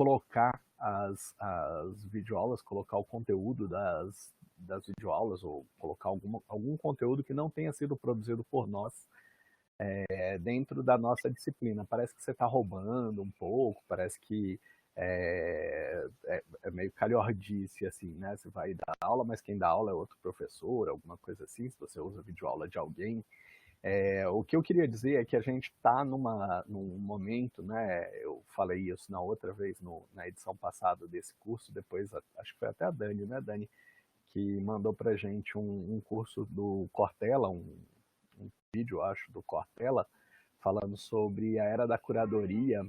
colocar as videoaulas, colocar o conteúdo das videoaulas, ou colocar algum conteúdo que não tenha sido produzido por nós dentro da nossa disciplina. Parece que você está roubando um pouco, parece que é meio calhordice, assim, né? Você vai dar aula, mas quem dá aula é outro professor, alguma coisa assim, se você usa videoaula de alguém. O que eu queria dizer é que a gente está num momento, né? Eu falei isso na outra vez, na edição passada desse curso, depois acho que foi até a Dani, né, Dani, que mandou para a gente um curso do Cortella, um vídeo, acho, do Cortella, falando sobre a era da curadoria.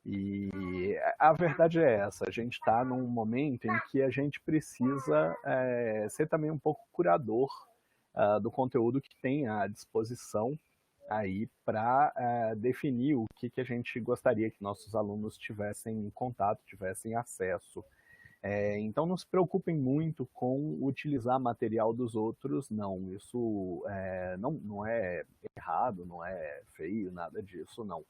E a verdade é essa, a gente está num momento em que a gente precisa ser também um pouco curador do conteúdo que tem à disposição aí para definir o que a gente gostaria que nossos alunos tivessem em contato, tivessem acesso. Então não se preocupem muito com utilizar material dos outros, não. Isso não é errado, não é feio, nada disso, não.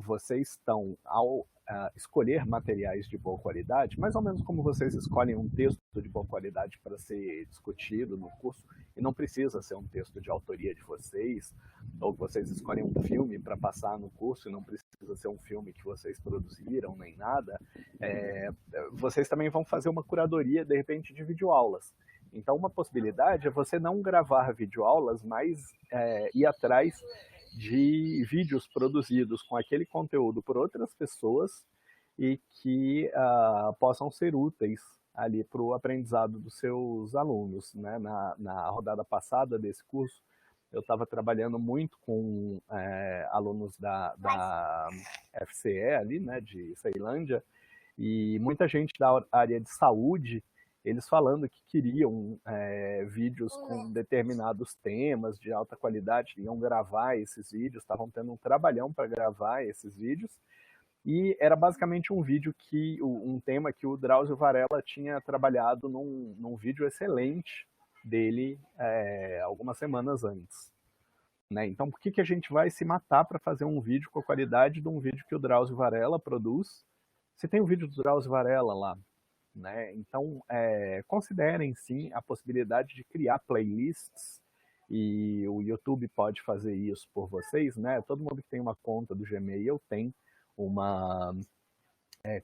Vocês estão, ao escolher materiais de boa qualidade, mais ou menos como vocês escolhem um texto de boa qualidade para ser discutido no curso, e não precisa ser um texto de autoria de vocês, ou que vocês escolhem um filme para passar no curso, e não precisa ser um filme que vocês produziram, nem nada, vocês também vão fazer uma curadoria, de repente, de videoaulas. Então, uma possibilidade é você não gravar videoaulas, mas ir atrás de vídeos produzidos com aquele conteúdo por outras pessoas e que possam ser úteis ali para o aprendizado dos seus alunos, né? Na rodada passada desse curso, eu estava trabalhando muito com alunos da FCE ali, né, de Ceilândia, e muita gente da área de saúde, eles falando que queriam vídeos com determinados temas de alta qualidade, iam gravar esses vídeos, estavam tendo um trabalhão para gravar esses vídeos, e era basicamente um tema que o Drauzio Varela tinha trabalhado num vídeo excelente dele algumas semanas antes. Né? Então, por que a gente vai se matar para fazer um vídeo com a qualidade de um vídeo que o Drauzio Varela produz? Se tem um vídeo do Drauzio Varela lá, né? Então, considerem sim a possibilidade de criar playlists, e o YouTube pode fazer isso por vocês, né? Todo mundo que tem uma conta do Gmail tem uma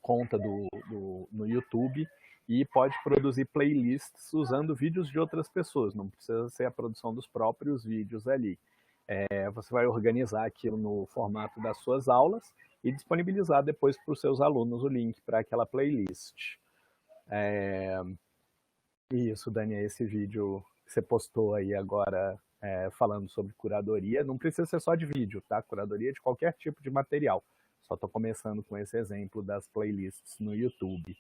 conta no YouTube e pode produzir playlists usando vídeos de outras pessoas, não precisa ser a produção dos próprios vídeos ali. Você vai organizar aquilo no formato das suas aulas e disponibilizar depois para os seus alunos o link para aquela playlist. Isso, Dani, é esse vídeo que você postou aí agora falando sobre curadoria. Não precisa ser só de vídeo, tá? Curadoria de qualquer tipo de material. Só estou começando com esse exemplo das playlists no YouTube.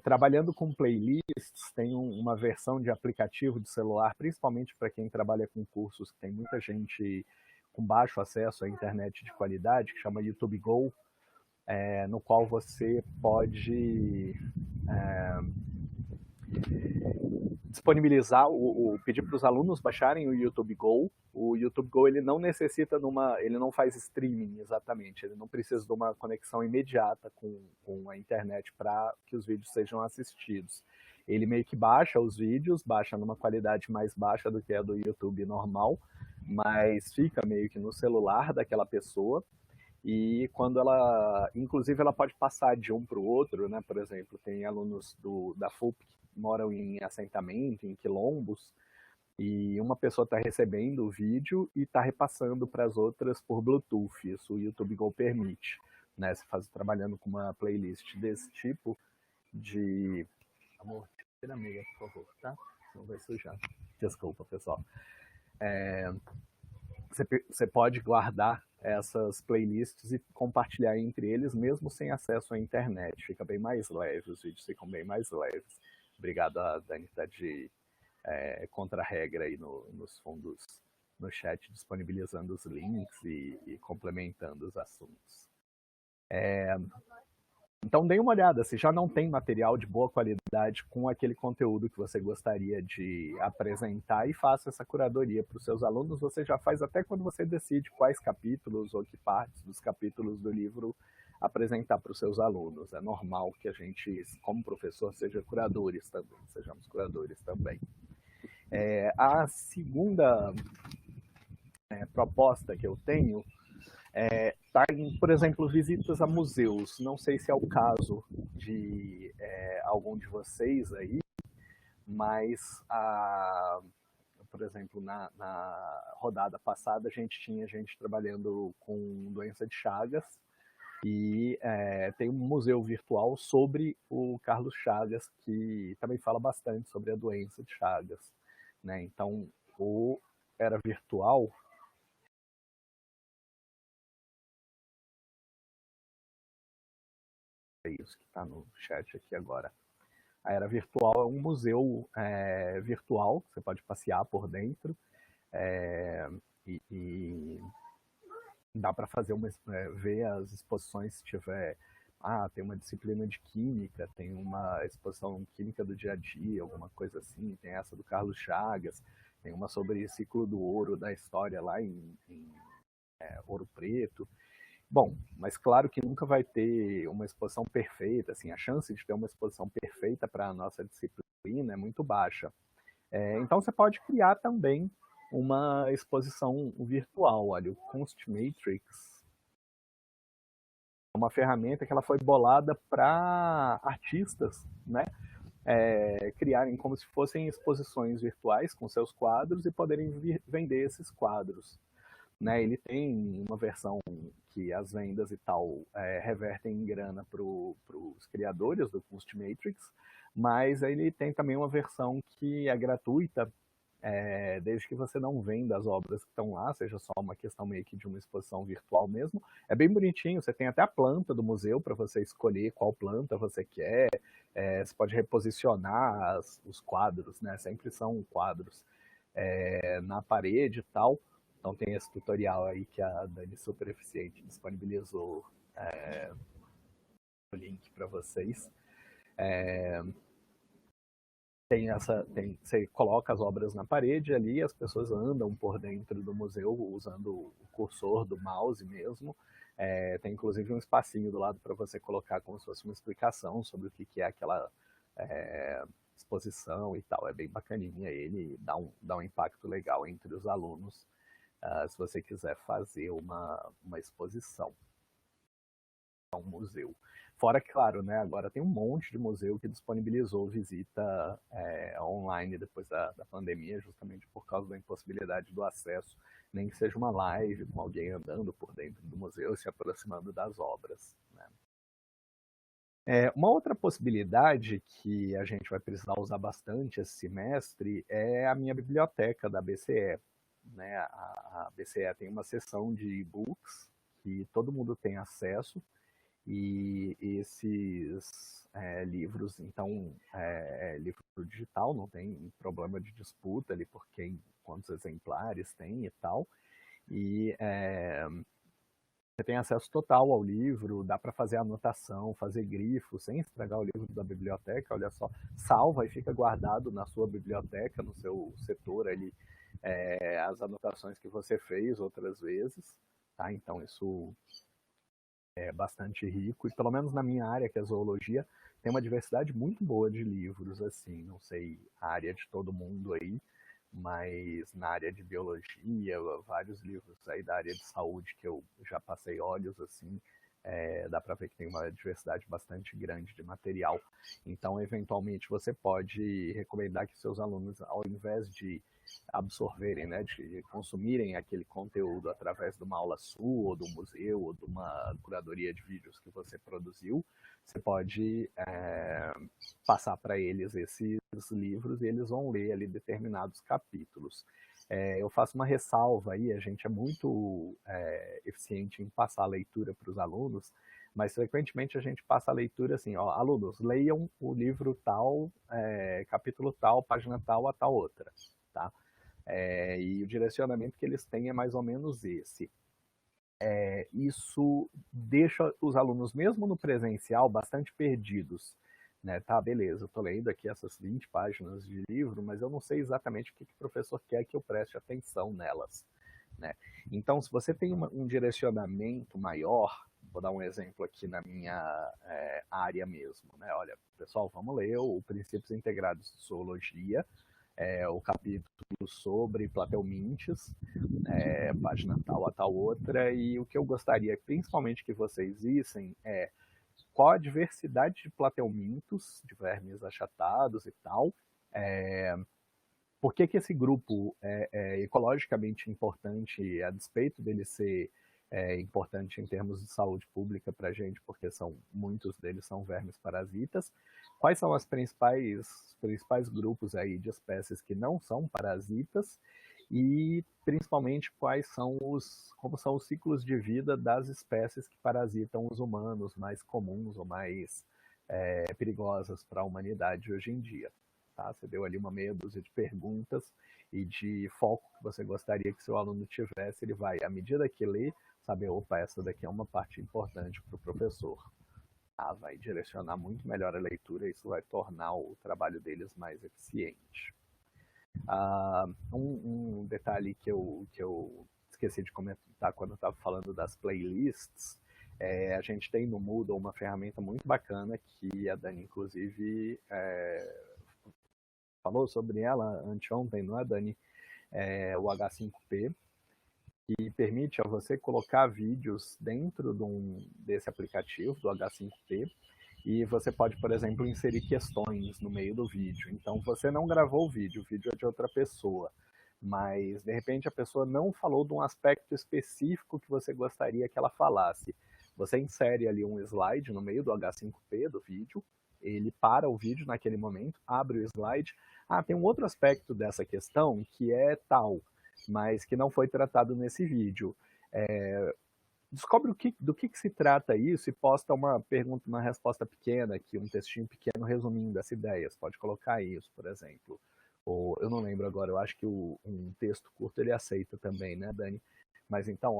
Trabalhando com playlists, tem uma versão de aplicativo de celular, principalmente para quem trabalha com cursos, que tem muita gente com baixo acesso à internet de qualidade, que chama YouTube Go, no qual você pode disponibilizar, pedir para os alunos baixarem o YouTube Go. O YouTube Go ele não necessita ele não faz streaming exatamente, ele não precisa de uma conexão imediata com a internet para que os vídeos sejam assistidos. Ele meio que baixa os vídeos, baixa numa qualidade mais baixa do que a do YouTube normal, mas fica meio que no celular daquela pessoa. E quando inclusive ela pode passar de um para o outro, né? Por exemplo, tem alunos da FUP que moram em assentamento, em quilombos, e uma pessoa está recebendo o vídeo e está repassando para as outras por Bluetooth. Isso o YouTube Go permite, né? Se trabalhando com uma playlist desse tipo de... Amor, tira a meia, por favor, tá? Senão vai sujar. Desculpa, pessoal. Você pode guardar essas playlists e compartilhar entre eles, mesmo sem acesso à internet. Fica bem mais leve, os vídeos ficam bem mais leves. Obrigado a Dani tá de contra-regra aí nos fundos, no chat, disponibilizando os links e complementando os assuntos. Então dê uma olhada, se já não tem material de boa qualidade com aquele conteúdo que você gostaria de apresentar, e faça essa curadoria para os seus alunos. Você já faz até quando você decide quais capítulos ou que partes dos capítulos do livro apresentar para os seus alunos. É normal que a gente, como professor, sejamos curadores também. A segunda proposta que eu tenho tá em, por exemplo, visitas a museus. Não sei se é o caso de algum de vocês aí, mas, por exemplo, na rodada passada a gente tinha gente trabalhando com doença de Chagas, e tem um museu virtual sobre o Carlos Chagas, que também fala bastante sobre a doença de Chagas, né? Então, o Era Virtual é isso que está no chat aqui agora. A Era Virtual é um museu virtual, você pode passear por dentro, e dá para fazer ver as exposições se tiver. Tem uma disciplina de química, tem uma exposição química do dia a dia, alguma coisa assim, tem essa do Carlos Chagas, tem uma sobre ciclo do ouro da história lá em Ouro Preto. Bom, mas claro que nunca vai ter uma exposição perfeita, assim, a chance de ter uma exposição perfeita para a nossa disciplina é muito baixa. Então você pode criar também uma exposição virtual. Olha, o Constmatrix é uma ferramenta que ela foi bolada para artistas, né? Criarem como se fossem exposições virtuais com seus quadros e poderem vender esses quadros. Né? Ele tem uma versão que as vendas e tal revertem em grana para os criadores do Constmatrix, mas ele tem também uma versão que é gratuita, desde que você não venda as obras que estão lá, seja só uma questão meio que de uma exposição virtual mesmo. É bem bonitinho, você tem até a planta do museu para você escolher qual planta você quer, você pode reposicionar os quadros, né? Sempre são quadros na parede e tal. Então tem esse tutorial aí que a Dani Super Eficiente disponibilizou o link para vocês. Você coloca as obras na parede ali, as pessoas andam por dentro do museu usando o cursor do mouse mesmo. Tem inclusive um espacinho do lado para você colocar como se fosse uma explicação sobre o que é aquela exposição e tal. É bem bacaninha, ele dá um impacto legal entre os alunos, se você quiser fazer uma exposição, um museu. Fora que, claro, né, agora tem um monte de museu que disponibilizou visita online depois da pandemia, justamente por causa da impossibilidade do acesso, nem que seja uma live com alguém andando por dentro do museu, se aproximando das obras. Né? Uma outra possibilidade que a gente vai precisar usar bastante esse semestre é a minha biblioteca da BCE. Né? A BCE tem uma seção de e-books que todo mundo tem acesso, e esses livros, então, livro digital, não tem problema de disputa ali por quantos exemplares tem e tal, e você tem acesso total ao livro, dá para fazer anotação, fazer grifo, sem estragar o livro da biblioteca, olha só, salva e fica guardado na sua biblioteca, no seu setor ali, as anotações que você fez outras vezes, tá? Então isso é bastante rico, e pelo menos na minha área, que é a zoologia, tem uma diversidade muito boa de livros, assim, não sei a área de todo mundo aí, mas na área de biologia, vários livros aí da área de saúde que eu já passei olhos, assim, dá para ver que tem uma diversidade bastante grande de material. Então, eventualmente, você pode recomendar que seus alunos, ao invés de absorverem, né, de consumirem aquele conteúdo através de uma aula sua, ou do museu, ou de uma curadoria de vídeos que você produziu, você pode passar para eles esses livros e eles vão ler ali determinados capítulos. Eu faço uma ressalva aí, a gente é muito eficiente em passar a leitura para os alunos, mas frequentemente a gente passa a leitura assim, ó, alunos, leiam o livro tal, capítulo tal, página tal, a tal outra, tá? E o direcionamento que eles têm é mais ou menos esse. isso deixa os alunos, mesmo no presencial, bastante perdidos. Né? Tá, beleza, eu estou lendo aqui essas 20 páginas de livro, mas eu não sei exatamente o que o professor quer que eu preste atenção nelas. Né? Então, se você tem um direcionamento maior, vou dar um exemplo aqui na minha área mesmo. Né? Olha, pessoal, vamos ler o Princípios Integrados de Zoologia, o capítulo sobre Plateumintes, página tal a tal outra, e o que eu gostaria principalmente que vocês vissem é qual a diversidade de plateumintos, de vermes achatados e tal, por que esse grupo é ecologicamente importante, a despeito dele ser importante em termos de saúde pública para a gente, porque muitos deles são vermes parasitas. Quais são os principais grupos aí de espécies que não são parasitas e, principalmente, como são os ciclos de vida das espécies que parasitam os humanos, mais comuns ou mais perigosas para a humanidade hoje em dia. Tá? Você deu ali uma meia dúzia de perguntas e de foco que você gostaria que seu aluno tivesse, ele vai, à medida que lê, saber, opa, essa daqui é uma parte importante para o professor. Tá? Vai direcionar muito melhor a leitura e isso vai tornar o trabalho deles mais eficiente. Um detalhe que eu esqueci de comentar quando eu estava falando das playlists, a gente tem no Moodle uma ferramenta muito bacana que a Dani, inclusive, falou sobre ela anteontem, não é, Dani? O H5P, que permite a você colocar vídeos dentro desse aplicativo, do H5P, e você pode, por exemplo, inserir questões no meio do vídeo. Então, você não gravou o vídeo é de outra pessoa, mas, de repente, a pessoa não falou de um aspecto específico que você gostaria que ela falasse. Você insere ali um slide no meio do H5P do vídeo, ele para o vídeo naquele momento, abre o slide. Tem um outro aspecto dessa questão que é tal, mas que não foi tratado nesse vídeo. Descobre do que se trata isso e posta uma pergunta, uma resposta pequena aqui, um textinho pequeno resumindo as ideias. Pode colocar isso, por exemplo. Ou, eu não lembro agora, eu acho que um texto curto ele aceita também, né, Dani? Mas então,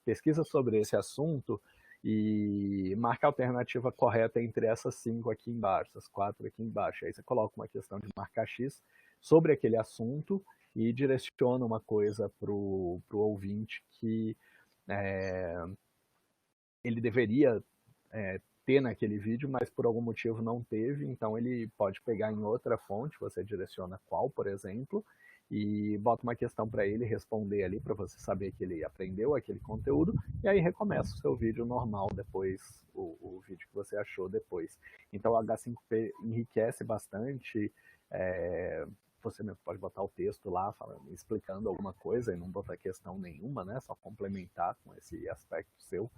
pesquisa sobre esse assunto e marca a alternativa correta entre essas 5 aqui embaixo, essas 4 aqui embaixo. Aí você coloca uma questão de marcar X sobre aquele assunto e direciona uma coisa para o ouvinte que ele deveria ter naquele vídeo, mas por algum motivo não teve, então ele pode pegar em outra fonte, você direciona qual, por exemplo, e bota uma questão para ele responder ali, para você saber que ele aprendeu aquele conteúdo, e aí recomeça o seu vídeo normal depois, o vídeo que você achou depois. Então o H5P enriquece bastante, você mesmo pode botar o texto lá, explicando alguma coisa e não botar questão nenhuma, né? Só complementar com esse aspecto seu,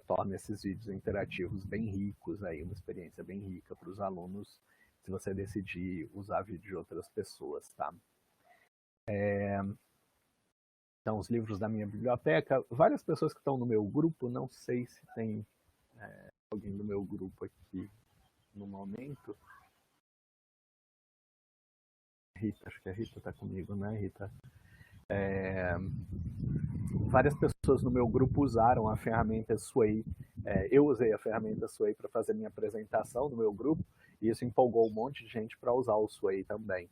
torna esses vídeos interativos bem ricos, aí, uma experiência bem rica para os alunos, se você decidir usar vídeo de outras pessoas, tá? Então, os livros da minha biblioteca, várias pessoas que estão no meu grupo, não sei se tem alguém do meu grupo aqui no momento. Rita, acho que a Rita está comigo, né, Rita? Várias pessoas no meu grupo usaram a ferramenta Sway. Eu usei a ferramenta Sway para fazer minha apresentação no meu grupo, e isso empolgou um monte de gente para usar o Sway também.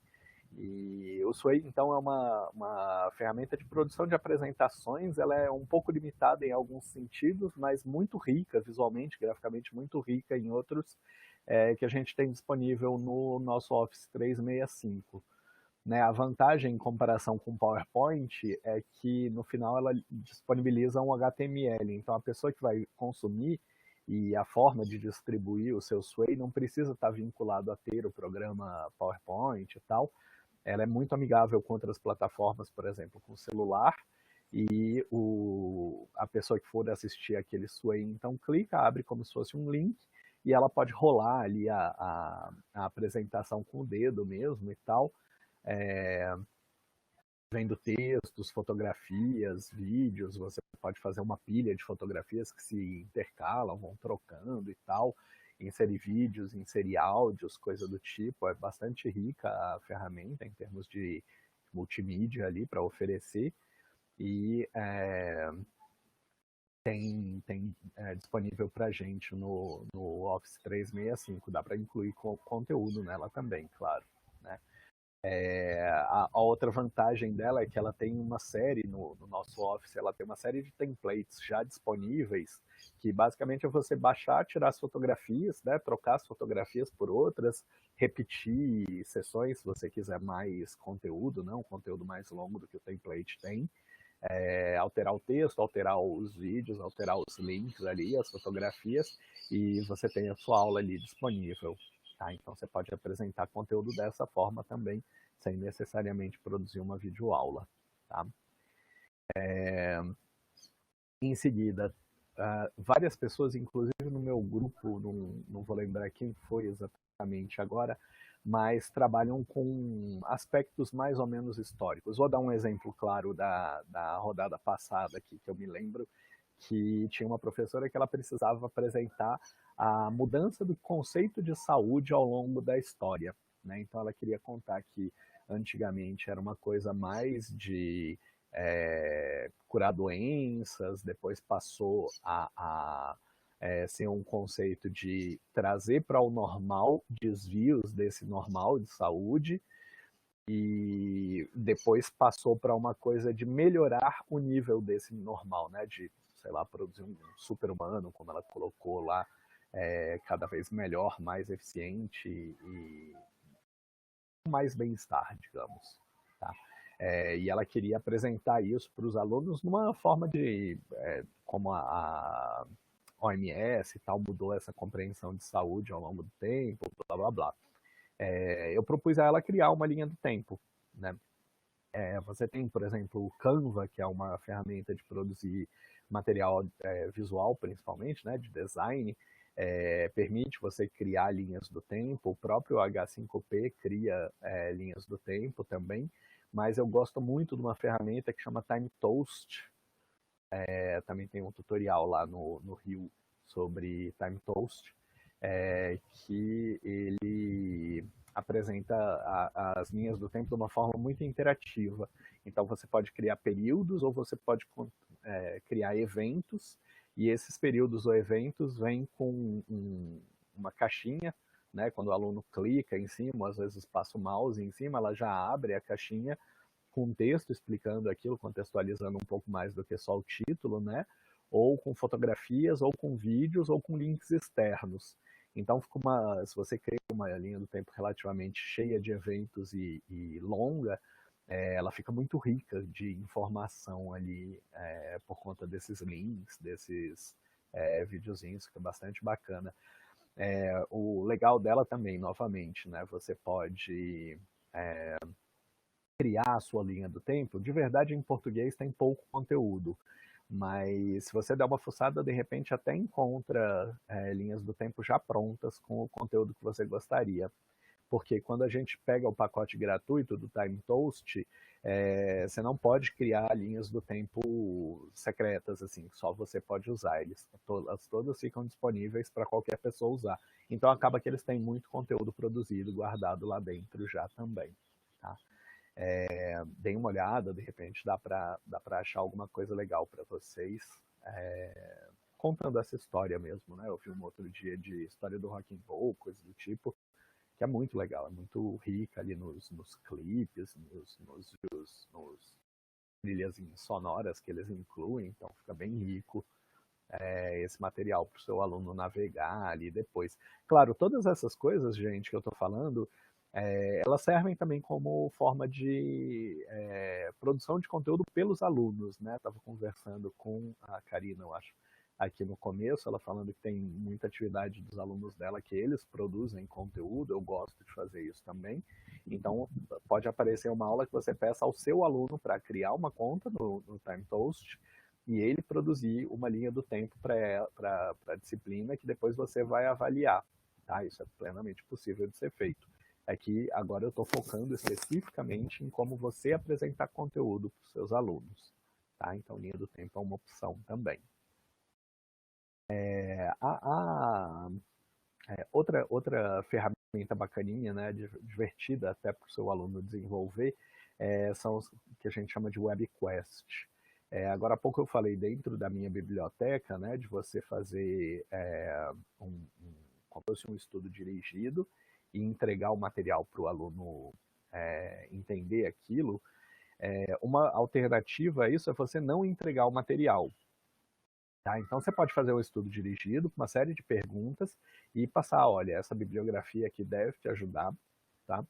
E o Sway, então, é uma ferramenta de produção de apresentações. Ela é um pouco limitada em alguns sentidos, mas muito rica visualmente, graficamente muito rica em outros, que a gente tem disponível no nosso Office 365. Né, a vantagem em comparação com o PowerPoint é que no final ela disponibiliza um HTML, então a pessoa que vai consumir e a forma de distribuir o seu Sway não precisa estar vinculado a ter o programa PowerPoint e tal. Ela é muito amigável com outras plataformas, por exemplo, com o celular, e a pessoa que for assistir aquele Sway, então clica, abre como se fosse um link, e ela pode rolar ali a apresentação com o dedo mesmo e tal, vendo textos, fotografias, vídeos. Você pode fazer uma pilha de fotografias que se intercalam, vão trocando e tal, inserir vídeos, inserir áudios, coisa do tipo. É bastante rica a ferramenta em termos de multimídia ali para oferecer, e tem disponível para a gente no Office 365. Dá para incluir conteúdo nela também, claro. Né? A outra vantagem dela é que ela tem uma série no nosso Office, ela tem uma série de templates já disponíveis, que basicamente é você baixar, tirar as fotografias, né, trocar as fotografias por outras, repetir sessões se você quiser mais conteúdo, né, um conteúdo mais longo do que o template tem. Alterar o texto, alterar os vídeos, alterar os links ali, as fotografias, e você tem a sua aula ali disponível. Tá? Então você pode apresentar conteúdo dessa forma também, sem necessariamente produzir uma videoaula. Tá? Em seguida, várias pessoas, inclusive no meu grupo, não vou lembrar quem foi exatamente agora, mas trabalham com aspectos mais ou menos históricos. Vou dar um exemplo claro da rodada passada aqui, que eu me lembro, que tinha uma professora que ela precisava apresentar a mudança do conceito de saúde ao longo da história. Né? Então ela queria contar que antigamente era uma coisa mais de curar doenças, depois passou a ser um conceito de trazer para o normal desvios desse normal de saúde, e depois passou para uma coisa de melhorar o nível desse normal, né? De, sei lá, produzir um super-humano, como ela colocou lá, cada vez melhor, mais eficiente e mais bem-estar, digamos. Tá? E ela queria apresentar isso para os alunos numa forma de, como a OMS e tal mudou essa compreensão de saúde ao longo do tempo, blá blá blá. Eu propus a ela criar uma linha do tempo, né? Você tem, por exemplo, o Canva, que é uma ferramenta de produzir material visual, principalmente, né, de design, permite você criar linhas do tempo. O próprio H5P cria linhas do tempo também, mas eu gosto muito de uma ferramenta que chama TimeToast. Também tem um tutorial lá no Rio sobre TimeToast, que ele apresenta as linhas do tempo de uma forma muito interativa. Então você pode criar períodos ou você pode criar eventos, e esses períodos ou eventos vêm com uma caixinha, né? Quando o aluno clica em cima, às vezes passa o mouse em cima, ela já abre a caixinha com um texto explicando aquilo, contextualizando um pouco mais do que só o título, né? Ou com fotografias, ou com vídeos, ou com links externos. Então, se você cria uma linha do tempo relativamente cheia de eventos e longa, ela fica muito rica de informação ali por conta desses links, desses videozinhos, fica bastante bacana. O legal dela também, novamente, né? Você pode criar a sua linha do tempo. De verdade, em português tem pouco conteúdo, mas se você der uma fuçada, de repente até encontra linhas do tempo já prontas com o conteúdo que você gostaria. Porque quando a gente pega o pacote gratuito do TimeToast, você não pode criar linhas do tempo secretas, assim, só você pode usar. Elas todas ficam disponíveis para qualquer pessoa usar. Então acaba que eles têm muito conteúdo produzido, guardado lá dentro já também. Tá? Deem uma olhada, de repente dá para achar alguma coisa legal para vocês, contando essa história mesmo, né? Eu vi um outro dia de história do rock and roll, coisa do tipo, que é muito legal, é muito rica ali nos clipes, nos trilhas sonoras que eles incluem, então fica bem rico esse material para o seu aluno navegar ali depois. Claro, todas essas coisas, gente, que eu estou falando, elas servem também como forma de produção de conteúdo pelos alunos, né? Estava conversando com a Karina, eu acho, aqui no começo, ela falando que tem muita atividade dos alunos dela que eles produzem conteúdo, eu gosto de fazer isso também. Então, pode aparecer uma aula que você peça ao seu aluno para criar uma conta no TimeToast e ele produzir uma linha do tempo para a disciplina que depois você vai avaliar. Tá? Isso é plenamente possível de ser feito. Aqui, agora eu estou focando especificamente em como você apresentar conteúdo para os seus alunos. Tá? Então, linha do tempo é uma opção também. Outra ferramenta bacaninha, né, divertida até para o seu aluno desenvolver, são os que a gente chama de WebQuest. Agora há pouco eu falei dentro da minha biblioteca, né, de você fazer como fosse um estudo dirigido e entregar o material para o aluno entender aquilo. Uma alternativa a isso é você não entregar o material. Tá? Então você pode fazer um estudo dirigido com uma série de perguntas e passar, olha, essa bibliografia aqui deve te ajudar, tá?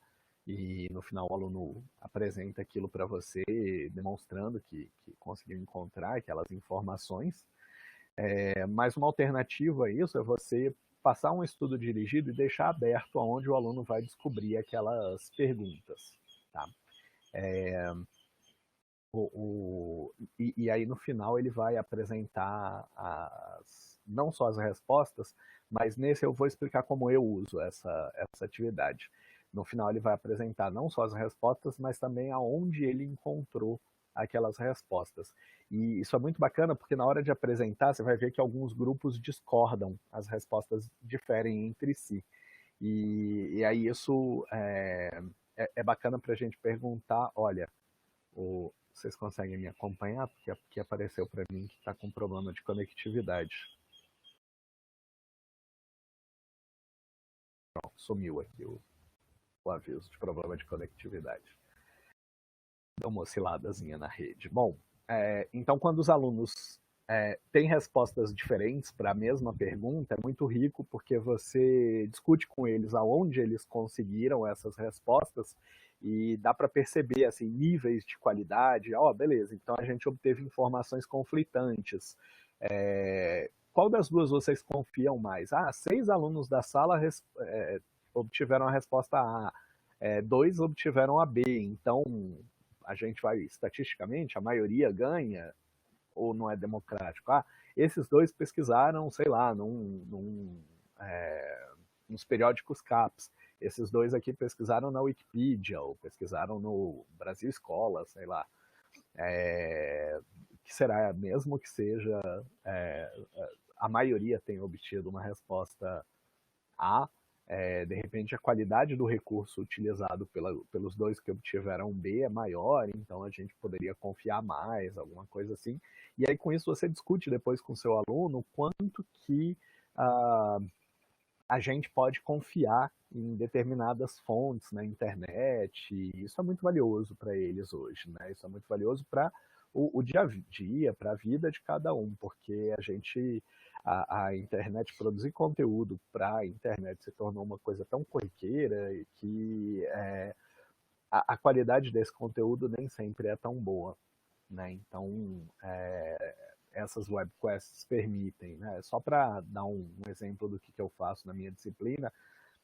E no final o aluno apresenta aquilo para você, demonstrando que conseguiu encontrar aquelas informações. Mas uma alternativa a isso é você passar um estudo dirigido e deixar aberto aonde o aluno vai descobrir aquelas perguntas. Tá? E aí no final ele vai apresentar não só as respostas, mas nesse eu vou explicar como eu uso essa atividade. No final ele vai apresentar não só as respostas, mas também aonde ele encontrou aquelas respostas. E isso é muito bacana porque na hora de apresentar você vai ver que alguns grupos discordam, as respostas diferem entre si. E aí isso é bacana para a gente perguntar, olha, vocês conseguem me acompanhar? Porque aqui apareceu para mim que está com problema de conectividade. Pronto, sumiu aqui o aviso de problema de conectividade. Deu uma osciladazinha na rede. Bom, então quando os alunos têm respostas diferentes para a mesma pergunta, é muito rico porque você discute com eles aonde eles conseguiram essas respostas e dá para perceber assim, níveis de qualidade. Beleza, então a gente obteve informações conflitantes. Qual das duas vocês confiam mais? 6 alunos da sala obtiveram a resposta A, 2 obtiveram a B, então a gente vai, estatisticamente, a maioria ganha ou não é democrático? Esses 2 pesquisaram, sei lá, nos periódicos CAPES. Esses 2 aqui pesquisaram na Wikipedia, ou pesquisaram no Brasil Escola, sei lá. Que será mesmo que seja a maioria tenha obtido uma resposta A, de repente a qualidade do recurso utilizado pelos 2 que obtiveram B é maior, então a gente poderia confiar mais, alguma coisa assim. E aí com isso você discute depois com o seu aluno quanto que a gente pode confiar em determinadas fontes na internet. E isso é muito valioso para eles hoje, né? Isso é muito valioso para o dia a dia, para a vida de cada um, porque a internet, produzir conteúdo para a internet se tornou uma coisa tão corriqueira e que a qualidade desse conteúdo nem sempre é tão boa, né? Então, essas webquests permitem, né? Só para dar um exemplo do que eu faço na minha disciplina,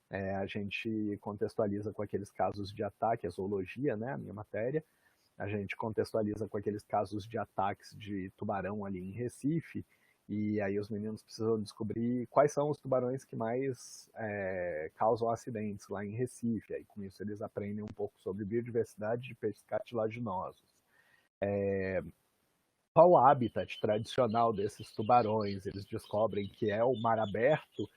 a gente contextualiza com aqueles casos de ataque, a zoologia, né? A minha matéria, a gente contextualiza com aqueles casos de ataques de tubarão ali em Recife, e aí os meninos precisam descobrir quais são os tubarões que mais causam acidentes lá em Recife. Aí com isso eles aprendem um pouco sobre biodiversidade de peixes cartilaginosos. Qual o habitat tradicional desses tubarões? Eles descobrem que é o mar aberto,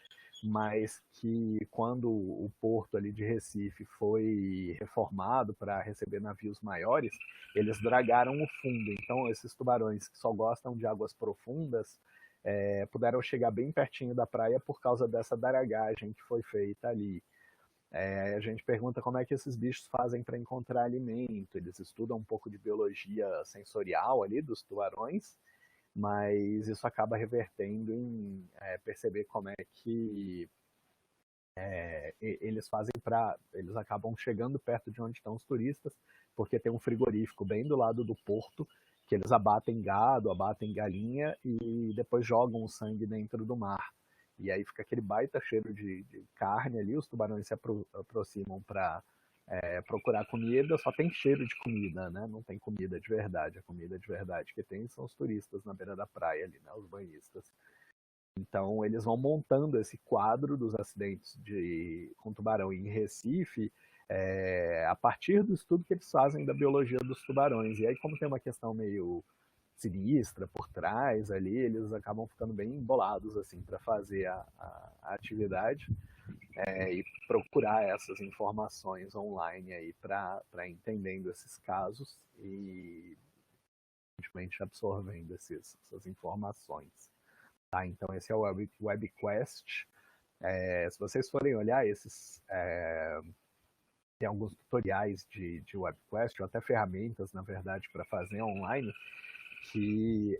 mas que quando o porto ali de Recife foi reformado para receber navios maiores, eles dragaram o fundo. Então esses tubarões que só gostam de águas profundas puderam chegar bem pertinho da praia por causa dessa dragagem que foi feita ali. A gente pergunta como é que esses bichos fazem para encontrar alimento. Eles estudam um pouco de biologia sensorial ali dos tubarões, mas isso acaba revertendo em perceber como é que eles fazem eles acabam chegando perto de onde estão os turistas, porque tem um frigorífico bem do lado do porto, que eles abatem gado, abatem galinha e depois jogam o sangue dentro do mar. E aí fica aquele baita cheiro de carne ali, os tubarões se aproximam para procurar comida, só tem cheiro de comida, né? Não tem comida de verdade. A comida de verdade que tem são os turistas na beira da praia ali, né? Os banhistas. Então eles vão montando esse quadro dos acidentes com tubarão em Recife a partir do estudo que eles fazem da biologia dos tubarões. E aí como tem uma questão meio sinistra por trás ali, eles acabam ficando bem embolados assim para fazer a atividade e procurar essas informações online aí para entendendo esses casos e constantemente absorvendo essas informações. Tá? Então, esse é o WebQuest. Se vocês forem olhar tem alguns tutoriais de WebQuest, ou até ferramentas, na verdade, para fazer online, que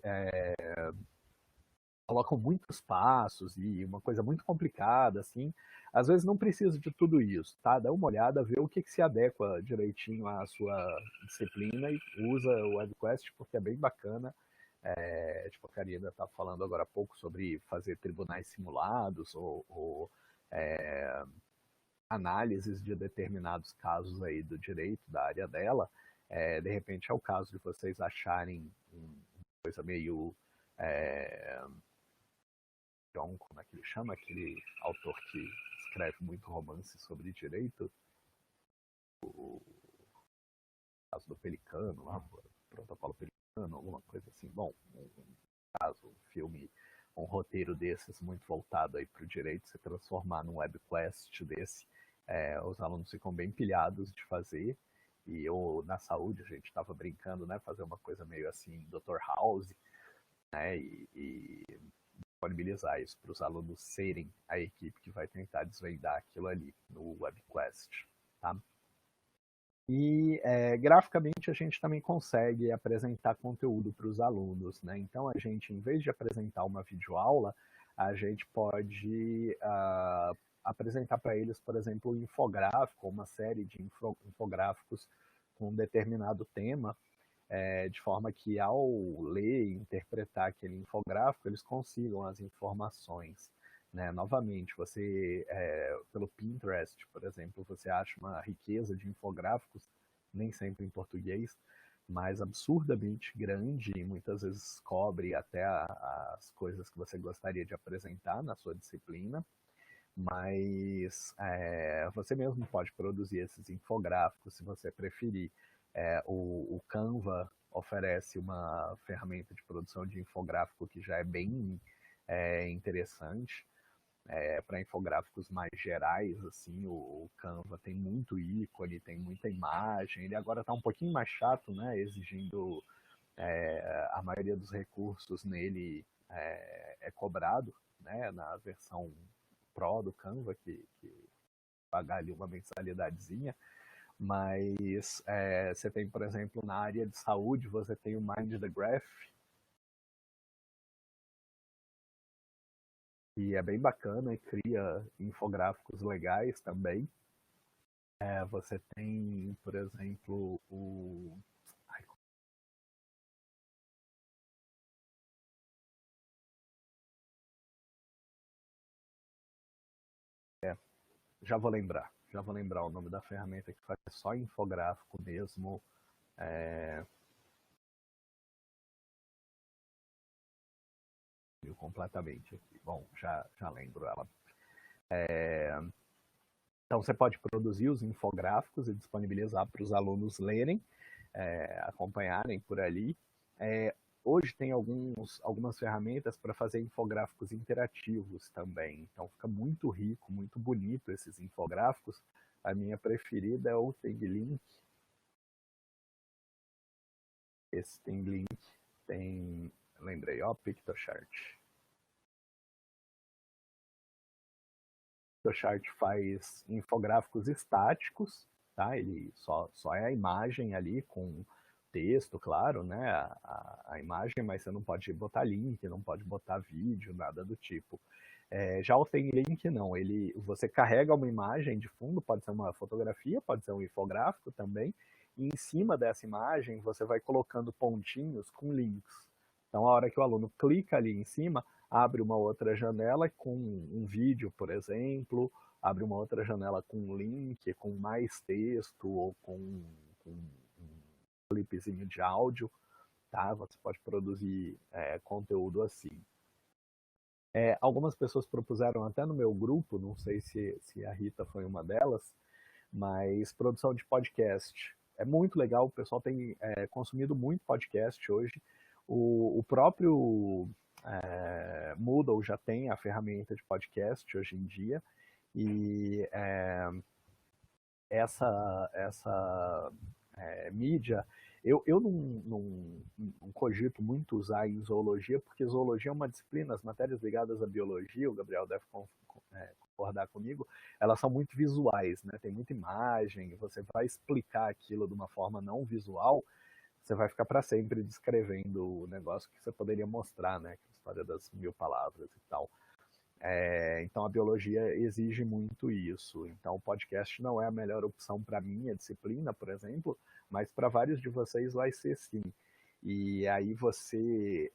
colocam muitos passos e uma coisa muito complicada, assim. Às vezes não precisa de tudo isso, tá? Dá uma olhada, vê o que se adequa direitinho à sua disciplina e usa o WebQuest, porque é bem bacana. Tipo, a Karina estava falando agora há pouco sobre fazer tribunais simulados ou análises de determinados casos aí do direito da área dela. De repente é o caso de vocês acharem uma coisa meio John, como é que ele chama? Aquele autor que escreve muito romance sobre direito. O caso do Pelicano, lá, Protocolo Pelicano, alguma coisa assim. Bom, um filme, um roteiro desses muito voltado aí para o direito, se transformar num webquest desse, os alunos ficam bem pilhados de fazer. E eu, na saúde, a gente estava brincando, né, fazer uma coisa meio assim, Dr. House, né, e disponibilizar isso para os alunos serem a equipe que vai tentar desvendar aquilo ali no WebQuest, tá? E graficamente a gente também consegue apresentar conteúdo para os alunos, né? Então a gente, em vez de apresentar uma videoaula, a gente pode apresentar para eles, por exemplo, um infográfico, uma série de infográficos com um determinado tema, de forma que ao ler e interpretar aquele infográfico, eles consigam as informações. Né? Novamente, você, pelo Pinterest, por exemplo, você acha uma riqueza de infográficos, nem sempre em português, mas absurdamente grande e muitas vezes cobre até as coisas que você gostaria de apresentar na sua disciplina, mas você mesmo pode produzir esses infográficos se você preferir. O Canva oferece uma ferramenta de produção de infográfico que já é bem interessante. Para infográficos mais gerais, assim, o Canva tem muito ícone, tem muita imagem. Ele agora está um pouquinho mais chato, né, exigindo a maioria dos recursos nele é cobrado, né, na versão Pro do Canva, que pagar ali uma mensalidadezinha. Mas você tem, por exemplo, na área de saúde, você tem o Mind the Graph, que é bem bacana e cria infográficos legais também. Você tem, por exemplo, o... já vou lembrar o nome da ferramenta que faz só infográfico mesmo. Completamente aqui. Bom, já lembro ela. Então você pode produzir os infográficos e disponibilizar para os alunos lerem, acompanharem por ali. Hoje tem algumas ferramentas para fazer infográficos interativos também. Então fica muito rico, muito bonito esses infográficos. A minha preferida é o ThingLink. Esse ThingLink tem, lembrei, PictoChart. PictoChart faz infográficos estáticos, tá? Ele só é a imagem ali com texto, claro, né? A imagem, mas você não pode botar link, não pode botar vídeo, nada do tipo. Já o ThingLink não, você carrega uma imagem de fundo, pode ser uma fotografia, pode ser um infográfico também, e em cima dessa imagem você vai colocando pontinhos com links. Então a hora que o aluno clica ali em cima, abre uma outra janela com um vídeo, por exemplo, abre uma outra janela com um link, com mais texto ou com um clipezinho de áudio, tá? Você pode produzir conteúdo assim. Algumas pessoas propuseram até no meu grupo, não sei se a Rita foi uma delas, mas produção de podcast. É muito legal, o pessoal tem consumido muito podcast hoje. O próprio Moodle já tem a ferramenta de podcast hoje em dia, e essa mídia Eu não cogito muito usar em zoologia, porque zoologia é uma disciplina, as matérias ligadas à biologia, o Gabriel deve concordar comigo, elas são muito visuais, né? Tem muita imagem, você vai explicar aquilo de uma forma não visual, você vai ficar para sempre descrevendo o negócio que você poderia mostrar, né? A história das 1000 palavras e tal. Então a biologia exige muito isso. Então o podcast não é a melhor opção para minha disciplina, por exemplo, mas para vários de vocês vai ser sim. E aí você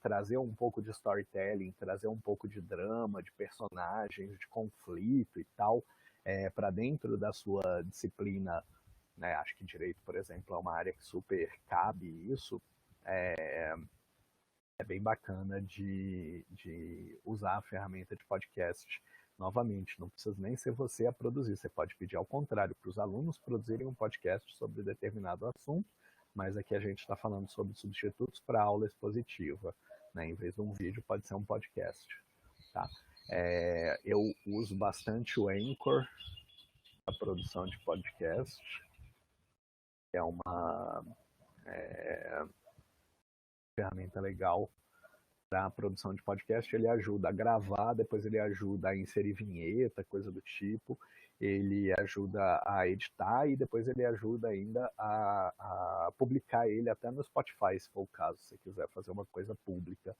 trazer um pouco de storytelling, trazer um pouco de drama, de personagens, de conflito e tal, para dentro da sua disciplina, né? Acho que direito, por exemplo, é uma área que super cabe isso. É bem bacana de usar a ferramenta de podcast novamente. Não precisa nem ser você a produzir, você pode pedir ao contrário, para os alunos produzirem um podcast sobre determinado assunto, mas aqui a gente está falando sobre substitutos para aula expositiva, né? Em vez de um vídeo, pode ser um podcast. Tá? Eu uso bastante o Anchor para produção de podcast. É uma ferramenta legal para a produção de podcast. Ele ajuda a gravar, depois ele ajuda a inserir vinheta, coisa do tipo, ele ajuda a editar e depois ele ajuda ainda a publicar ele até no Spotify, se for o caso, se você quiser fazer uma coisa pública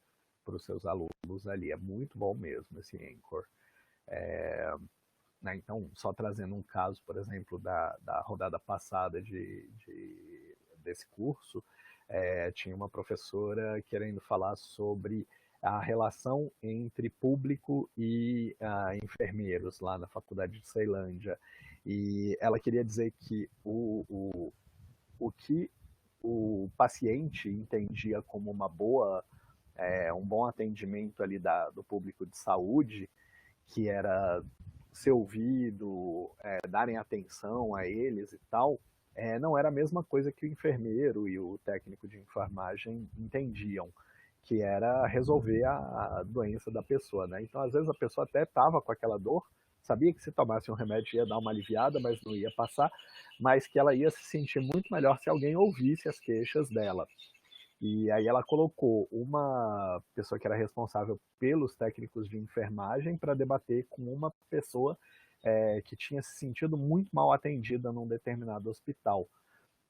para os seus alunos ali. É muito bom mesmo esse Anchor. Né? Então, só trazendo um caso, por exemplo, da rodada passada desse curso, tinha uma professora querendo falar sobre a relação entre público e enfermeiros lá na faculdade de Ceilândia. E ela queria dizer que o que o paciente entendia como um bom atendimento ali do público de saúde, que era ser ouvido, darem atenção a eles e tal, não era a mesma coisa que o enfermeiro e o técnico de enfermagem entendiam, que era resolver a doença da pessoa, né? Então, às vezes, a pessoa até estava com aquela dor, sabia que se tomasse um remédio ia dar uma aliviada, mas não ia passar, mas que ela ia se sentir muito melhor se alguém ouvisse as queixas dela. E aí ela colocou uma pessoa que era responsável pelos técnicos de enfermagem para debater com uma pessoa que tinha se sentido muito mal atendida num determinado hospital.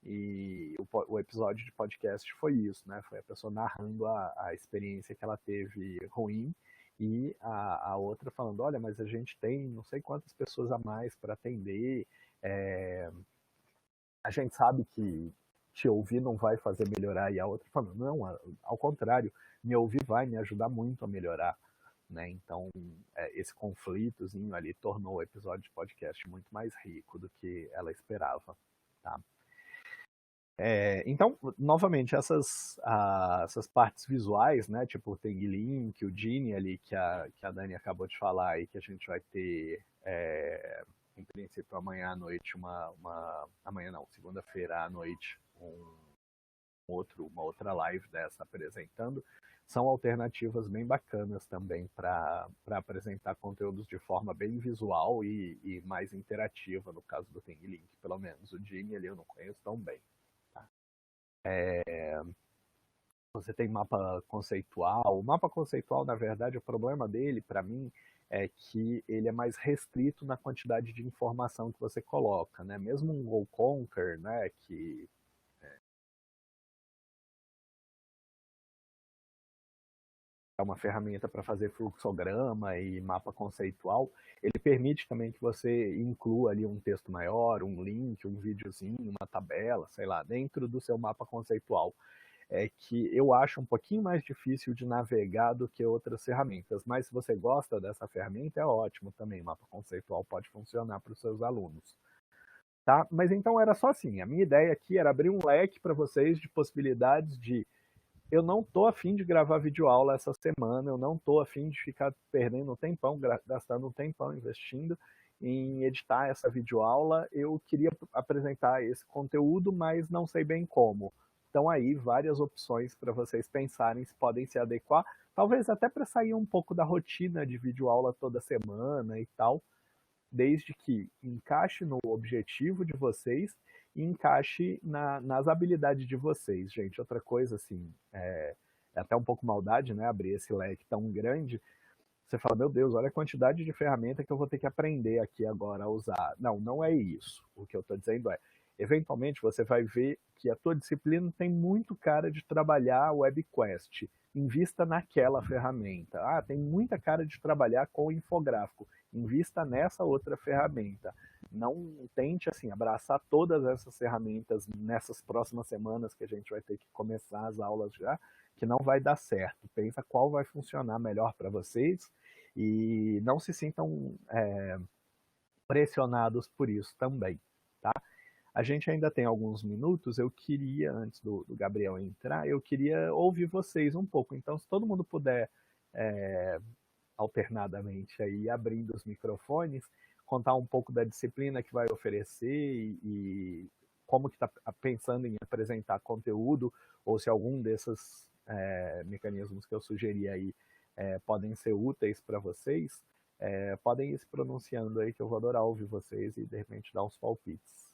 E o episódio de podcast foi isso, né? Foi a pessoa narrando a experiência que ela teve ruim e a outra falando, olha, mas a gente tem não sei quantas pessoas a mais para atender, a gente sabe que te ouvir não vai fazer melhorar, e a outra falando, não, ao contrário, me ouvir vai me ajudar muito a melhorar, né? Então, esse conflitozinho ali tornou o episódio de podcast muito mais rico do que ela esperava, tá? Então, novamente, essas partes visuais, né, tipo o Teng Link, o Genie ali, que a Dani acabou de falar e que a gente vai ter, em princípio, amanhã à noite, amanhã não, segunda-feira à noite, uma outra live dessa apresentando, são alternativas bem bacanas também para apresentar conteúdos de forma bem visual e mais interativa, no caso do Teng Link, pelo menos. O Genie ali eu não conheço tão bem. Você tem mapa conceitual. O mapa conceitual, na verdade, o problema dele, para mim, é que ele é mais restrito na quantidade de informação que você coloca, né? Mesmo um Go Conquer, né, que é uma ferramenta para fazer fluxograma e mapa conceitual, ele permite também que você inclua ali um texto maior, um link, um videozinho, uma tabela, sei lá, dentro do seu mapa conceitual. Que eu acho um pouquinho mais difícil de navegar do que outras ferramentas, mas se você gosta dessa ferramenta, é ótimo também, o mapa conceitual pode funcionar para os seus alunos. Tá? Mas então era só assim, a minha ideia aqui era abrir um leque para vocês de possibilidades de eu não tô afim de gravar videoaula essa semana, eu não tô afim de ficar perdendo um tempão, gastando um tempão investindo em editar essa videoaula, eu queria apresentar esse conteúdo, mas não sei bem como. Então aí várias opções para vocês pensarem se podem se adequar, talvez até para sair um pouco da rotina de videoaula toda semana e tal, desde que encaixe no objetivo de vocês e encaixe nas habilidades de vocês, gente. Outra coisa, assim, é até um pouco maldade, né, abrir esse leque tão grande. Você fala, meu Deus, olha a quantidade de ferramenta que eu vou ter que aprender aqui agora a usar. Não, não é isso. O que eu estou dizendo é, eventualmente você vai ver que a tua disciplina tem muito cara de trabalhar WebQuest. Invista naquela ferramenta. Ah, tem muita cara de trabalhar com infográfico. Invista nessa outra ferramenta. Não tente assim abraçar todas essas ferramentas nessas próximas semanas que a gente vai ter que começar as aulas já, que não vai dar certo. Pensa qual vai funcionar melhor para vocês e não se sintam pressionados por isso também, tá? A gente ainda tem alguns minutos, eu queria, antes do Gabriel entrar, eu queria ouvir vocês um pouco. Então, se todo mundo puder, alternadamente, aí, abrindo os microfones, contar um pouco da disciplina que vai oferecer e como que está pensando em apresentar conteúdo, ou se algum desses mecanismos que eu sugeri aí podem ser úteis para vocês, podem ir se pronunciando aí, que eu vou adorar ouvir vocês e, de repente, dar uns palpites.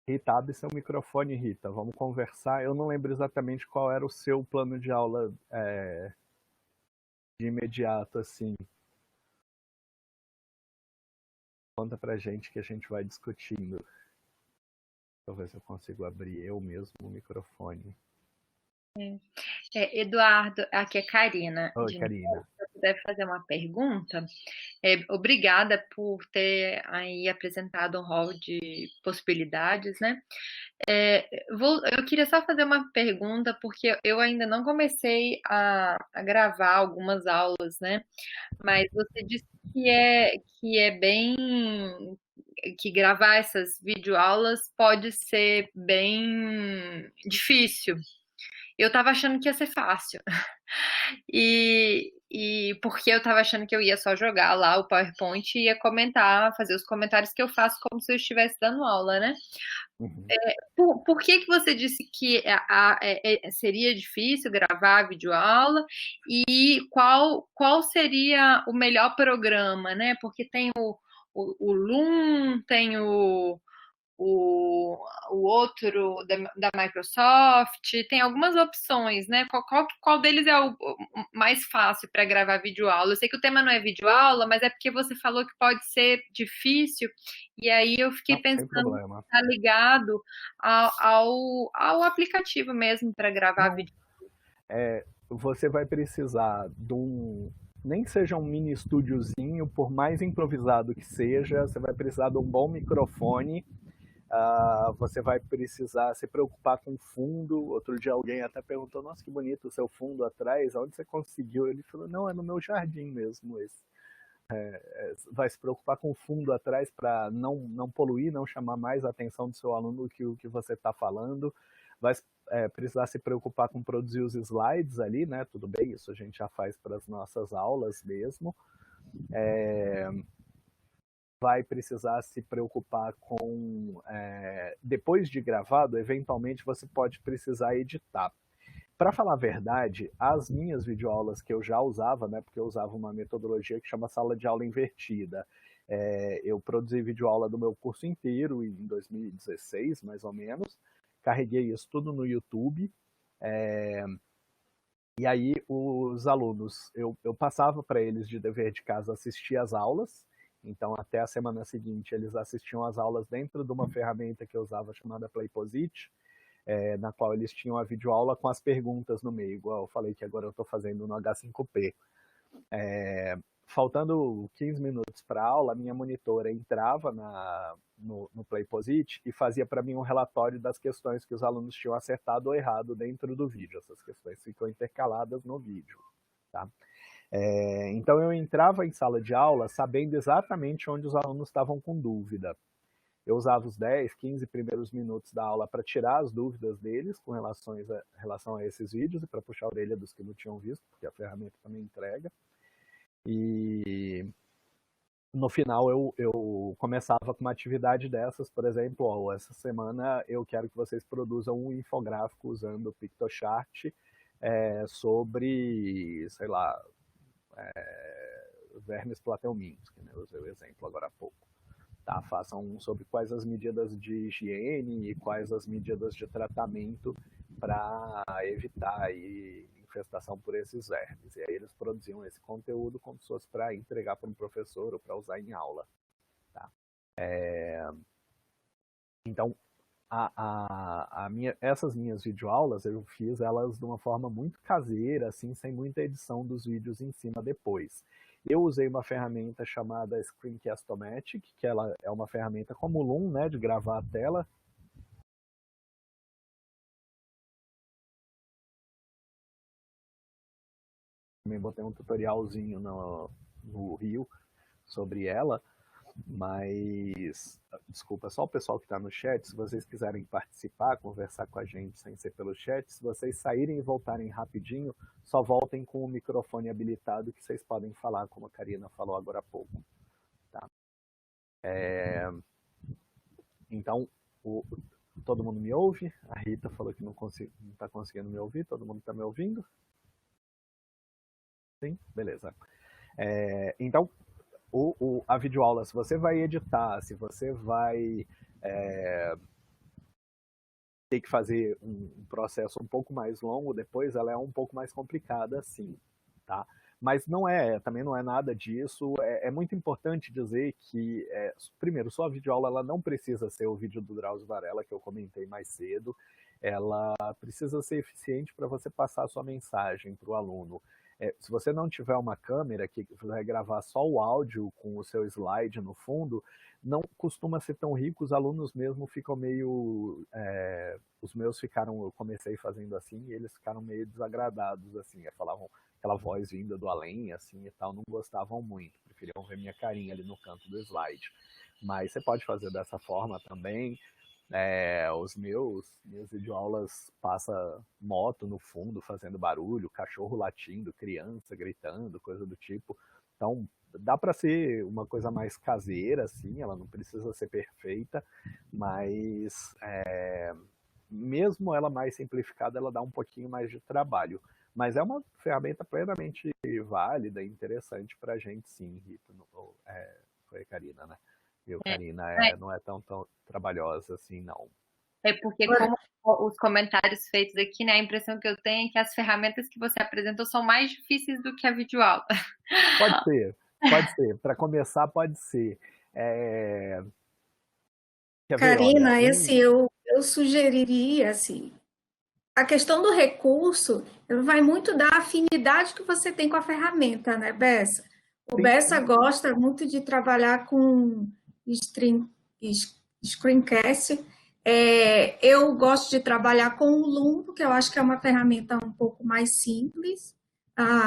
Rita, abre seu microfone, Rita. Vamos conversar. Eu não lembro exatamente qual era o seu plano de aula de imediato, assim. Conta pra gente que a gente vai discutindo. Deixa eu ver se eu consigo abrir eu mesmo o microfone. Eduardo, aqui é Karina. Oi, De novo, Karina. se eu puder fazer uma pergunta, obrigada por ter aí apresentado um rol de possibilidades, né? Eu queria só fazer uma pergunta, porque eu ainda não comecei a gravar algumas aulas, né? Mas você disse que é bem, que gravar essas videoaulas pode ser bem difícil. Eu tava achando que ia ser fácil. E porque eu tava achando que eu ia só jogar lá o PowerPoint e ia comentar, fazer os comentários que eu faço como se eu estivesse dando aula, né? Uhum. Por que você disse que seria difícil gravar a videoaula e qual seria o melhor programa, né? Porque tem o Loom, tem o, o outro da Microsoft, tem algumas opções, né? Qual deles é o mais fácil para gravar videoaula? Eu sei que o tema não é videoaula, mas é porque você falou que pode ser difícil, e aí eu fiquei Não, sem pensando problema. tá ligado ao aplicativo mesmo para gravar Não, vídeo. você vai precisar de nem que seja um mini estúdiozinho, por mais improvisado que seja, você vai precisar de um bom microfone. Você vai precisar se preocupar com fundo. Outro dia alguém até perguntou, nossa, que bonito o seu fundo atrás, onde você conseguiu? Ele falou, não, é no meu jardim mesmo esse. Vai se preocupar com o fundo atrás para não poluir, não chamar mais a atenção do seu aluno do que o que você está falando. Vai precisar se preocupar com produzir os slides ali, né? Tudo bem, isso a gente já faz para as nossas aulas mesmo. Vai precisar se preocupar com, depois de gravado, eventualmente você pode precisar editar. Para falar a verdade, as minhas videoaulas que eu já usava, né, porque eu usava uma metodologia que chama sala de aula invertida, eu produzi videoaula do meu curso inteiro em 2016, mais ou menos, carreguei isso tudo no YouTube, e aí os alunos, eu passava para eles de dever de casa assistir as aulas, então até a semana seguinte eles assistiam as aulas dentro de uma ferramenta que eu usava chamada Playposit, na qual eles tinham a videoaula com as perguntas no meio, igual eu falei que agora eu estou fazendo no H5P. Faltando 15 minutos para a aula, a minha monitora entrava no Playposit e fazia para mim um relatório das questões que os alunos tinham acertado ou errado dentro do vídeo. Essas questões ficam intercaladas no vídeo. Tá? Então eu entrava em sala de aula sabendo exatamente onde os alunos estavam com dúvida. Eu usava os 10, 15 primeiros minutos da aula para tirar as dúvidas deles com relação a esses vídeos e para puxar a orelha dos que não tinham visto, porque a ferramenta também entrega. E no final eu começava com uma atividade dessas, por exemplo, ó, essa semana eu quero que vocês produzam um infográfico usando o PictoChart sobre, sei lá, vermes plateumintos, né? Eu usei o exemplo agora há pouco. Tá? Façam um sobre quais as medidas de higiene e quais as medidas de tratamento para evitar aí infestação por esses vermes. E aí eles produziam esse conteúdo como se fosse para entregar para um professor ou para usar em aula. Tá? Então, essas minhas videoaulas eu fiz elas de uma forma muito caseira, assim, sem muita edição dos vídeos em cima depois. Eu usei uma ferramenta chamada Screencast-O-Matic, que ela é uma ferramenta como o Loom, né, de gravar a tela. Também botei um tutorialzinho no Rio sobre ela. Mas, desculpa, só o pessoal que está no chat, se vocês quiserem participar, conversar com a gente sem ser pelo chat, se vocês saírem e voltarem rapidinho, só voltem com o microfone habilitado que vocês podem falar, como a Karina falou agora há pouco. Tá? Então, todo mundo me ouve? A Rita falou que não está conseguindo me ouvir, todo mundo está me ouvindo? Sim? Beleza. Então, a videoaula, se você vai editar, se você vai ter que fazer um processo um pouco mais longo depois, ela é um pouco mais complicada, sim, tá? Mas também não é nada disso. É muito importante dizer que, primeiro, sua videoaula ela não precisa ser o vídeo do Drauzio Varela, que eu comentei mais cedo. Ela precisa ser eficiente para você passar a sua mensagem para o aluno. Se você não tiver uma câmera que vai gravar só o áudio com o seu slide no fundo, não costuma ser tão rico, os alunos mesmo ficam meio... os meus eu comecei fazendo assim, e eles ficaram meio desagradados, assim, falavam aquela voz vinda do além, assim, e tal, não gostavam muito, preferiam ver minha carinha ali no canto do slide. Mas você pode fazer dessa forma também. Minhas videoaulas passa moto no fundo fazendo barulho, cachorro latindo, criança gritando, coisa do tipo. Então dá para ser uma coisa mais caseira, assim, ela não precisa ser perfeita, mas mesmo ela mais simplificada, ela dá um pouquinho mais de trabalho. Mas é uma ferramenta plenamente válida e interessante para a gente, sim, Rita. Foi a Karina, né? Viu, Karina, não é tão trabalhosa assim, não. É porque, como os comentários feitos aqui, né, a impressão que eu tenho é que as ferramentas que você apresentou são mais difíceis do que a videoaula. Pode ser. Para começar, pode ser. Quer ver, Karina, olha, assim, eu sugeriria, assim, a questão do recurso vai muito da afinidade que você tem com a ferramenta, né, Bessa? O Bessa gosta muito de trabalhar com screencast. Eu gosto de trabalhar com o Loom, porque eu acho que é uma ferramenta um pouco mais simples.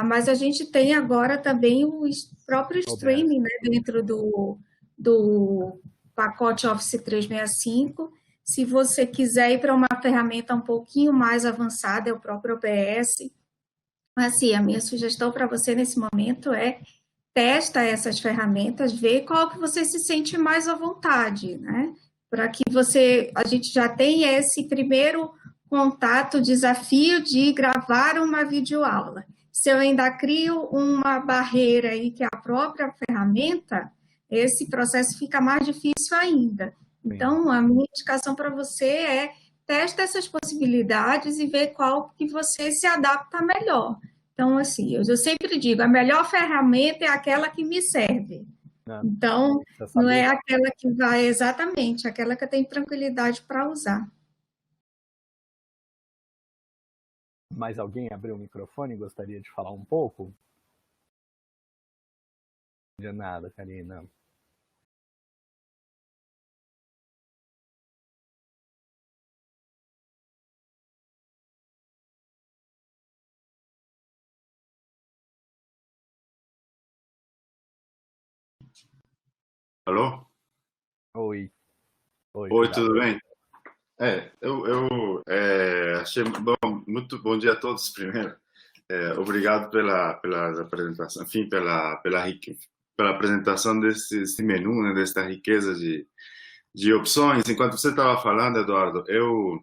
Mas a gente tem agora também o próprio streaming, né, dentro do pacote Office 365. Se você quiser ir para uma ferramenta um pouquinho mais avançada, é o próprio OBS. Assim, a minha sugestão para você nesse momento é testa essas ferramentas, vê qual que você se sente mais à vontade, né? Para que a gente já tenha esse primeiro contato, desafio de gravar uma videoaula. Se eu ainda crio uma barreira aí que é a própria ferramenta, esse processo fica mais difícil ainda. Então, a minha indicação para você é testa essas possibilidades e vê qual que você se adapta melhor. Então, assim, eu sempre digo, a melhor ferramenta é aquela que me serve. Então, não é aquela que vai exatamente, aquela que eu tenho tranquilidade para usar. Mais alguém abriu o microfone e gostaria de falar um pouco? De nada, Karina. Alô? Oi. Oi, tudo bem? Eu achei muito bom dia a todos primeiro. Obrigado pela apresentação, enfim, pela apresentação desse menu, né, dessa riqueza de opções. Enquanto você estava falando, Eduardo, eu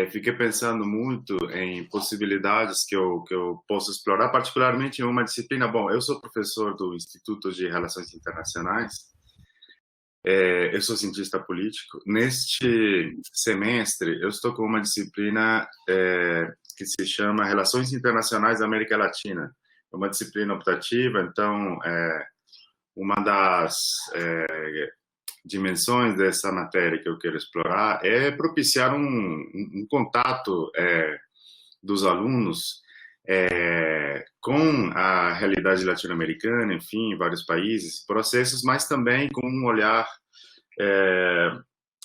fiquei pensando muito em possibilidades que eu posso explorar, particularmente em uma disciplina. Bom, eu sou professor do Instituto de Relações Internacionais, eu sou cientista político. Neste semestre, eu estou com uma disciplina que se chama Relações Internacionais da América Latina. É uma disciplina optativa, então, uma das dimensões dessa matéria que eu quero explorar é propiciar um contato dos alunos com a realidade latino-americana, enfim, em vários países, processos, mas também com um olhar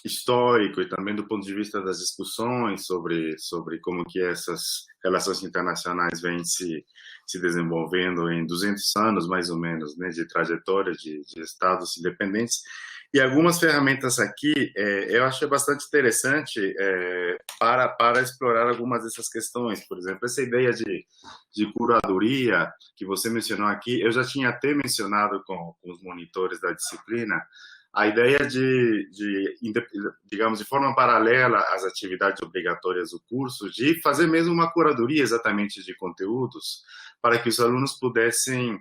histórico e também do ponto de vista das discussões sobre como que essas relações internacionais vêm se desenvolvendo em 200 anos, mais ou menos, né, de trajetória de estados independentes. E algumas ferramentas aqui eu achei bastante interessante para explorar algumas dessas questões. Por exemplo, essa ideia de curadoria que você mencionou aqui, eu já tinha até mencionado com os monitores da disciplina, a ideia digamos, de forma paralela às atividades obrigatórias do curso, de fazer mesmo uma curadoria exatamente de conteúdos, para que os alunos pudessem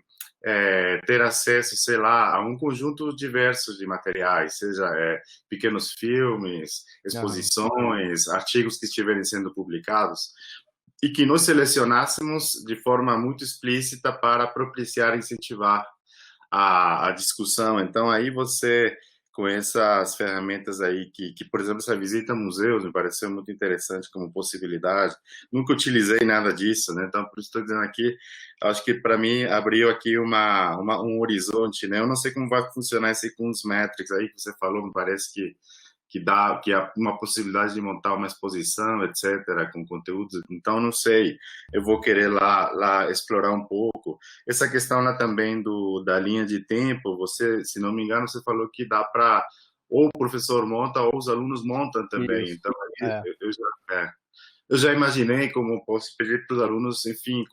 ter acesso, sei lá, a um conjunto diverso de materiais, seja pequenos filmes, exposições, artigos que estiverem sendo publicados, e que nós selecionássemos de forma muito explícita para propiciar e incentivar a discussão. Então, aí você, com essas ferramentas aí, que, por exemplo, essa visita a museus me pareceu muito interessante como possibilidade. Nunca utilizei nada disso, né? Então, por isso estou dizendo aqui, acho que para mim abriu aqui um horizonte, né? Eu não sei como vai funcionar esse com os metrics aí que você falou, me parece que há uma possibilidade de montar uma exposição, etc., com conteúdos. Então, não sei, eu vou querer lá explorar um pouco. Essa questão lá também da linha de tempo, você, se não me engano, você falou que dá para, ou o professor monta, ou os alunos montam também. Isso. Então, eu já imaginei como posso pedir para os alunos, enfim,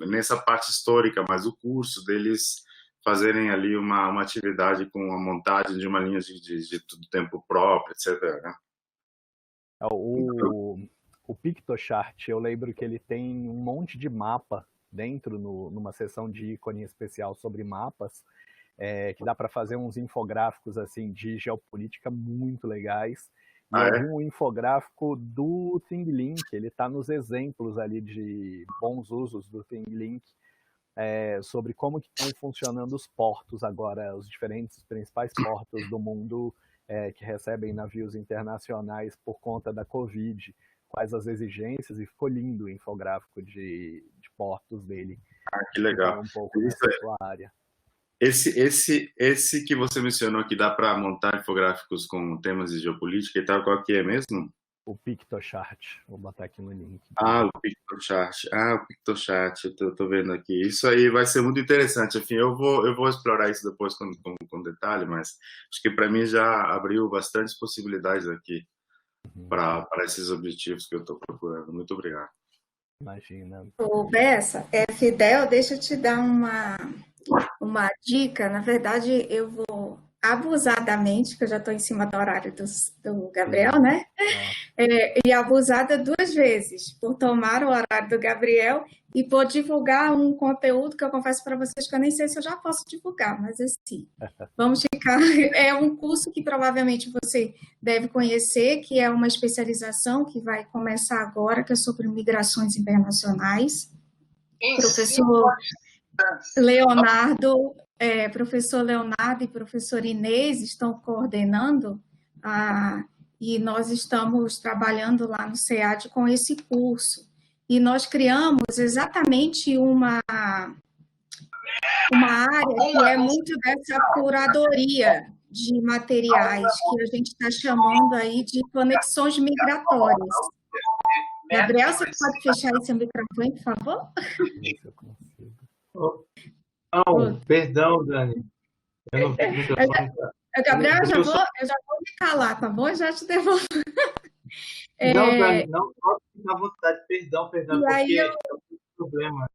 nessa parte histórica, mas o curso deles fazerem ali uma atividade com a montagem de uma linha de tempo próprio, etc. Né? O Pictochart, eu lembro que ele tem um monte de mapa dentro, numa seção de ícone especial sobre mapas, que dá para fazer uns infográficos assim, de geopolítica muito legais. E um infográfico do ThingLink, ele está nos exemplos ali de bons usos do ThingLink, sobre como que estão funcionando os portos agora, os diferentes principais portos do mundo que recebem navios internacionais por conta da Covid, quais as exigências, e ficou lindo o infográfico de portos dele. Que legal. Um pouco nessa sua área. Esse que você mencionou que dá para montar infográficos com temas de geopolítica e tal, qual que é mesmo? O Pictochart, vou botar aqui no link. O Pictochart, eu tô vendo aqui. Isso aí vai ser muito interessante. Enfim, eu vou explorar isso depois com detalhe, mas acho que para mim já abriu bastantes possibilidades aqui para esses objetivos que eu estou procurando. Muito obrigado. Imagina. Ô, Bessa, Fidel, deixa eu te dar uma dica. Na verdade, eu vou abusadamente, que eu já estou em cima do horário do Gabriel, né? E abusada 2 vezes, por tomar o horário do Gabriel e por divulgar um conteúdo que eu confesso para vocês que eu nem sei se eu já posso divulgar, mas assim, vamos ficar. É um curso que provavelmente você deve conhecer, que é uma especialização que vai começar agora, que é sobre migrações internacionais. Professor Leonardo e professor Inês estão coordenando, e nós estamos trabalhando lá no SEAD com esse curso. E nós criamos exatamente uma área que é muito dessa curadoria de materiais, que a gente está chamando aí de conexões migratórias. Gabriel, você pode fechar esse microfone, por favor? Não, perdão, Dani. Gabriel, eu já vou me calar, tá bom? Eu já te devolvo. Não, Dani, não pode ficar à vontade. Perdão, porque problema.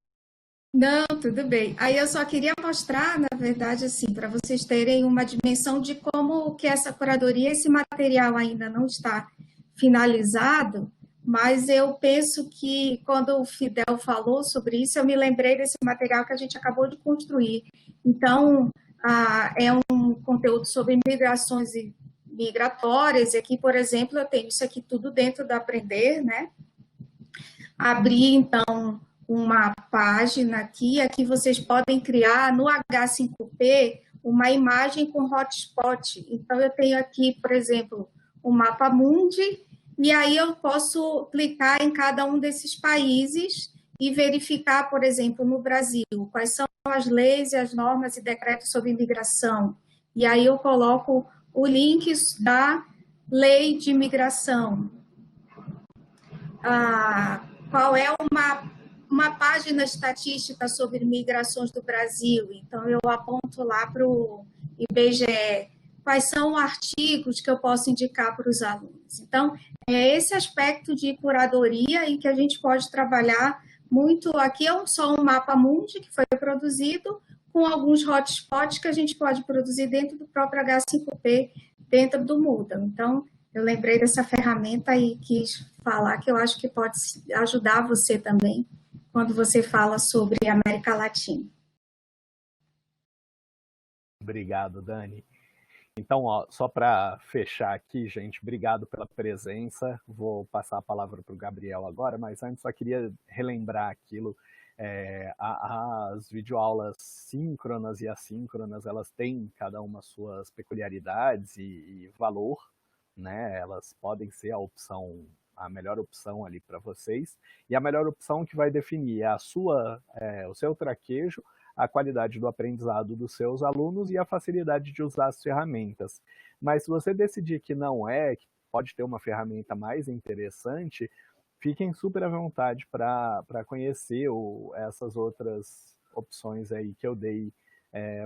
Não, tudo bem. Aí eu só queria mostrar, na verdade, assim, para vocês terem uma dimensão de como que essa curadoria, esse material ainda não está finalizado, mas eu penso que quando o Fidel falou sobre isso, eu me lembrei desse material que a gente acabou de construir. Então, é um conteúdo sobre migrações e migratórias, e aqui, por exemplo, eu tenho isso aqui tudo dentro do Aprender, né? Abri, então, uma página aqui vocês podem criar no H5P uma imagem com hotspot. Então, eu tenho aqui, por exemplo, o mapa mundi, e aí eu posso clicar em cada um desses países e verificar, por exemplo, no Brasil, quais são as leis, as normas e decretos sobre imigração. E aí eu coloco o link da lei de imigração. Qual é uma página estatística sobre migrações do Brasil. Então, eu aponto lá para o IBGE. Quais são artigos que eu posso indicar para os alunos? Então, é esse aspecto de curadoria em que a gente pode trabalhar muito. Aqui é só um mapa mundi que foi produzido com alguns hotspots que a gente pode produzir dentro do próprio H5P, dentro do Moodle. Então, eu lembrei dessa ferramenta e quis falar que eu acho que pode ajudar você também quando você fala sobre a América Latina. Obrigado, Dani. Então, ó, só para fechar aqui, gente, obrigado pela presença. Vou passar a palavra para o Gabriel agora, mas antes só queria relembrar aquilo. As videoaulas síncronas e assíncronas, elas têm cada uma suas peculiaridades e valor, né? Elas podem ser a melhor opção ali para vocês, e a melhor opção que vai definir o seu traquejo, a qualidade do aprendizado dos seus alunos e a facilidade de usar as ferramentas. Mas se você decidir que não que pode ter uma ferramenta mais interessante, fiquem super à vontade para conhecer essas outras opções aí que eu dei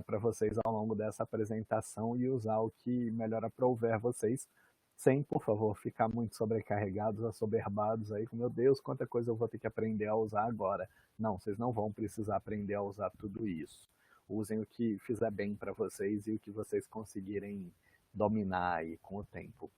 para vocês ao longo dessa apresentação e usar o que melhor aprouver vocês, sem, por favor, ficar muito sobrecarregados, assoberbados aí, com meu Deus, quanta coisa eu vou ter que aprender a usar agora. Não, vocês não vão precisar aprender a usar tudo isso. Usem o que fizer bem para vocês e o que vocês conseguirem dominar aí com o tempo.